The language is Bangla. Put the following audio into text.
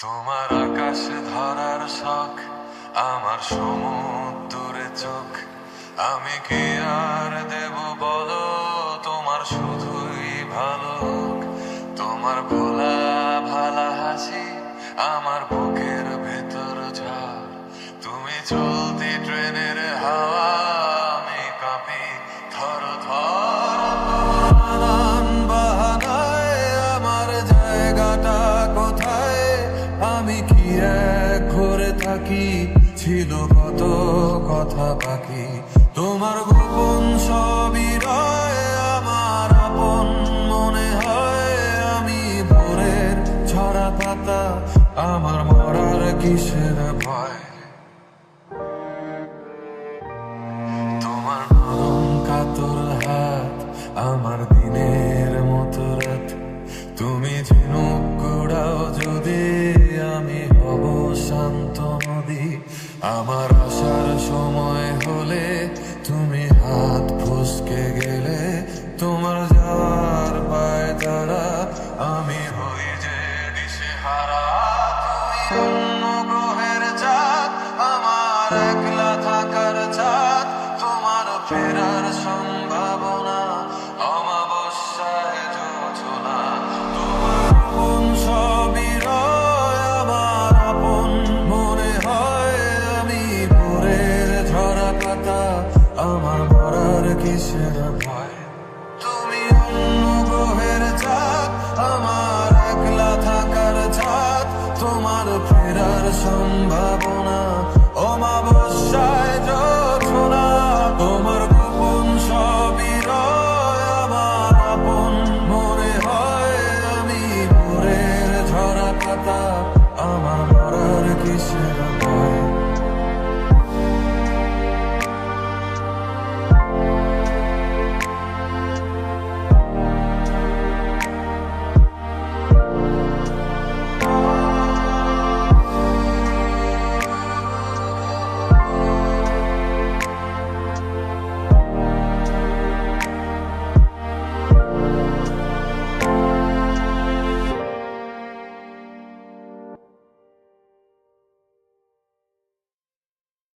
তোমার আকাশ ধরার শখ, আমার সমুদ্রে চোখ। আমি কি আর দেব বলো, তোমার শুধুই ভালো হোক। তোমার ভোলা ভালা হাসি আমার বুকের ভেতর ঝড়। তুমি চলতি ট্রেনের হাওয়া, আমি কাঁপি থর থর। নানান বাহানায় আমার জায়গাটা কোথায়, আমি কি এক ঘরে থাকি, ছিল কত কথা বাকি। তোমার গোপন সবই রয় আমার আপন মনে হয়। আমি ভোরের ঝরা পাতা, আমার মরার কিসের ভয়। তোমার নরম কাতর হাত আমার দিনের মতো রাত। তুমি ঝিনুক কুড়াও যদি, আমি হব শান্ত নদী। আমার আসার সময় হলে তুমি হাত ফসকে গেলে, তোমার যাওয়ার পায় তারা, আমি হই যে দিশেহারা। তুমি অন্য গ্রহের চাঁদ, আমার একলা থাকার চাঁদ। তোমার ফেরার সম্ভাবনা অমাবস্যায় জোছনা। তোমার আপন সবই রয় আমার আপন মনে হয়। আমি ভোরের ঝরা পাতা, আমার মরার কিসের ভয়। তুমি অন্য গ্রহের চাঁদ, আমার একলা থাকার চাঁদ। তোমার ফেরার সম্ভাবনা অমাবস্যায় জোছনা। তোমার গোপন সবই রয় আমার আপন মনে হয়। আমি ভোরের ঝরা পাতা, আমার মরার কিসের